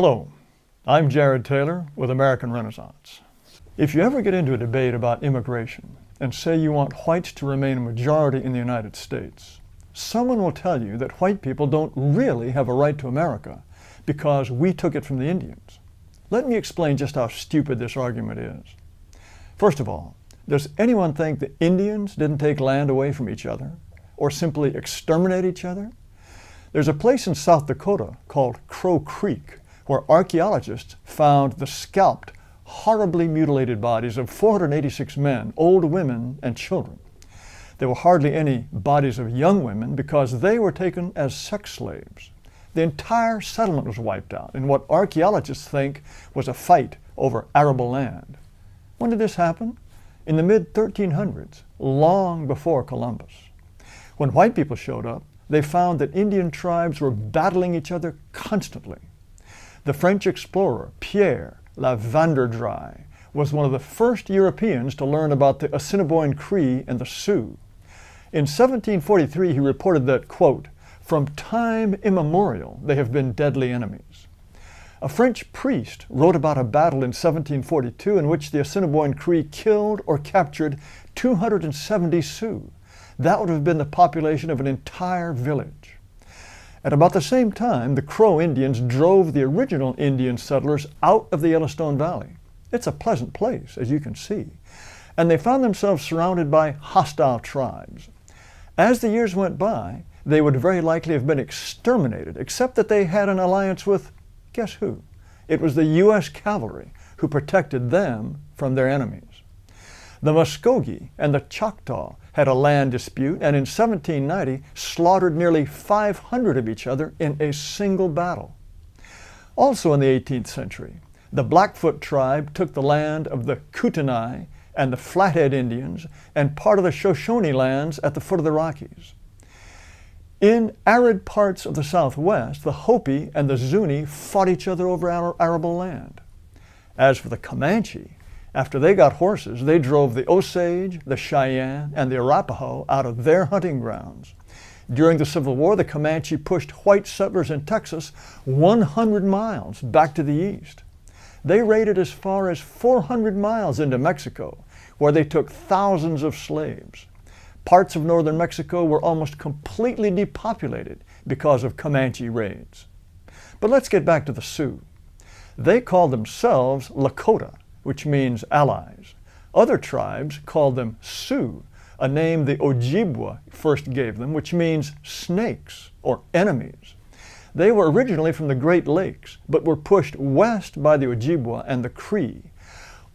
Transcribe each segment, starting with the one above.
Hello, I'm Jared Taylor with American Renaissance. If you ever get into a debate about immigration and say you want whites to remain a majority in the United States, someone will tell you that white people don't really have a right to America because we took it from the Indians. Let me explain just how stupid this argument is. First of all, does anyone think the Indians didn't take land away from each other or simply exterminate each other? There's a place in South Dakota called Crow Creek where archaeologists found the scalped, horribly mutilated bodies of 486 men, old women, and children. There were hardly any bodies of young women because they were taken as sex slaves. The entire settlement was wiped out in what archaeologists think was a fight over arable land. When did this happen? In the mid-1300s, long before Columbus. When white people showed up, they found that Indian tribes were battling each other constantly. The French explorer Pierre La Vanderdry was one of the first Europeans to learn about the Assiniboine Cree and the Sioux. In 1743, he reported that, quote, "From time immemorial they have been deadly enemies." A French priest wrote about a battle in 1742 in which the Assiniboine Cree killed or captured 270 Sioux. That would have been the population of an entire village. At about the same time, the Crow Indians drove the original Indian settlers out of the Yellowstone Valley. It's a pleasant place, as you can see. And they found themselves surrounded by hostile tribes. As the years went by, they would very likely have been exterminated, except that they had an alliance with, guess who? It was the U.S. cavalry who protected them from their enemies. The Muskogee and the Choctaw had a land dispute and in 1790 slaughtered nearly 500 of each other in a single battle. Also in the 18th century, the Blackfoot tribe took the land of the Kootenai and the Flathead Indians and part of the Shoshone lands at the foot of the Rockies. In arid parts of the Southwest, the Hopi and the Zuni fought each other over arable land. As for the Comanche, after they got horses, they drove the Osage, the Cheyenne, and the Arapaho out of their hunting grounds. During the Civil War, the Comanche pushed white settlers in Texas 100 miles back to the east. They raided as far as 400 miles into Mexico, where they took thousands of slaves. Parts of northern Mexico were almost completely depopulated because of Comanche raids. But let's get back to the Sioux. They called themselves Lakota, which means allies. Other tribes called them Sioux, a name the Ojibwa first gave them, which means snakes or enemies. They were originally from the Great Lakes, but were pushed west by the Ojibwa and the Cree.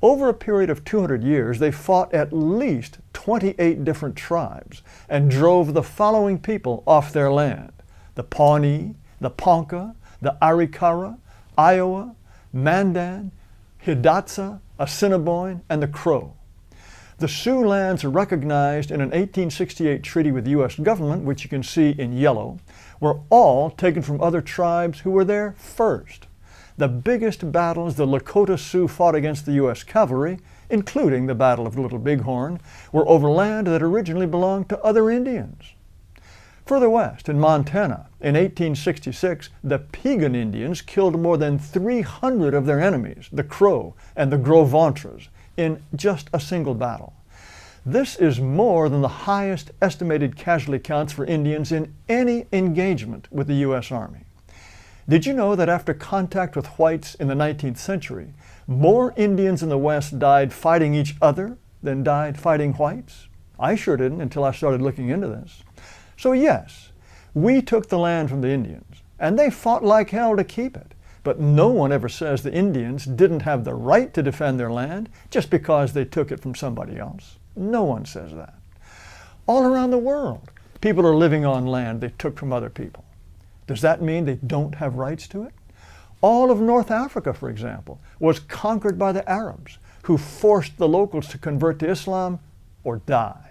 Over a period of 200 years, they fought at least 28 different tribes and drove the following people off their land: the Pawnee, the Ponca, the Arikara, Iowa, Mandan, Hidatsa, Assiniboine, and the Crow. The Sioux lands are recognized in an 1868 treaty with the U.S. government, which you can see in yellow, were all taken from other tribes who were there first. The biggest battles the Lakota Sioux fought against the U.S. cavalry, including the Battle of Little Bighorn, were over land that originally belonged to other Indians. Further west, in Montana, in 1866, the Piegan Indians killed more than 300 of their enemies, the Crow and the Gros Ventres, in just a single battle. This is more than the highest estimated casualty counts for Indians in any engagement with the U.S. Army. Did you know that after contact with whites in the 19th century, more Indians in the West died fighting each other than died fighting whites? I sure didn't until I started looking into this. So yes, we took the land from the Indians, and they fought like hell to keep it. But no one ever says the Indians didn't have the right to defend their land just because they took it from somebody else. No one says that. All around the world, people are living on land they took from other people. Does that mean they don't have rights to it? All of North Africa, for example, was conquered by the Arabs, who forced the locals to convert to Islam or die.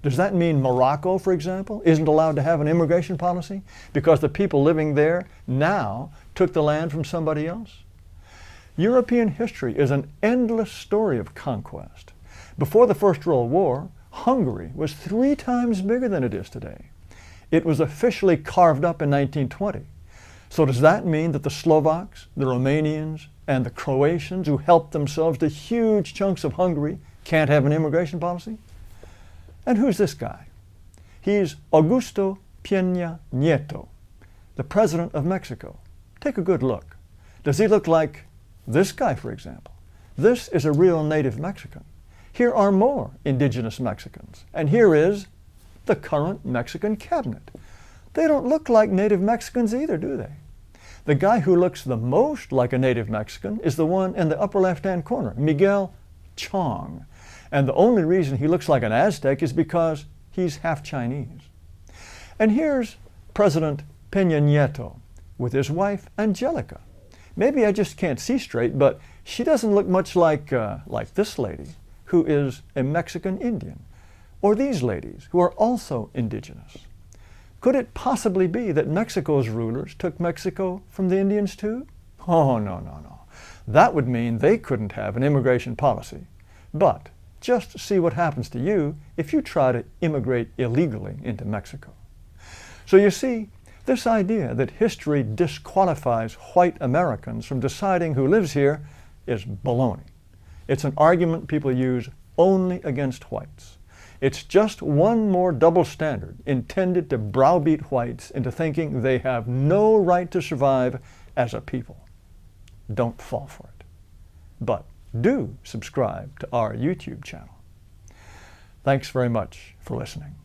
Does that mean Morocco, for example, isn't allowed to have an immigration policy because the people living there now took the land from somebody else? European history is an endless story of conquest. Before the First World War, Hungary was 3 times bigger than it is today. It was officially carved up in 1920. So does that mean that the Slovaks, the Romanians, and the Croatians who helped themselves to huge chunks of Hungary can't have an immigration policy? And who's this guy? He's Augusto Peña Nieto, the president of Mexico. Take a good look. Does he look like this guy, for example? This is a real native Mexican. Here are more indigenous Mexicans. And here is the current Mexican cabinet. They don't look like native Mexicans either, do they? The guy who looks the most like a native Mexican is the one in the upper left-hand corner, Miguel Chong. And the only reason he looks like an Aztec is because he's half Chinese. And here's President Peña Nieto with his wife, Angelica. Maybe I just can't see straight, but she doesn't look much like this lady, who is a Mexican Indian, or these ladies, who are also indigenous. Could it possibly be that Mexico's rulers took Mexico from the Indians too? Oh, no, no, no. That would mean they couldn't have an immigration policy. But just see what happens to you if you try to immigrate illegally into Mexico. So you see, this idea that history disqualifies white Americans from deciding who lives here is baloney. It's an argument people use only against whites. It's just one more double standard intended to browbeat whites into thinking they have no right to survive as a people. Don't fall for it. But do subscribe to our YouTube channel. Thanks very much for listening.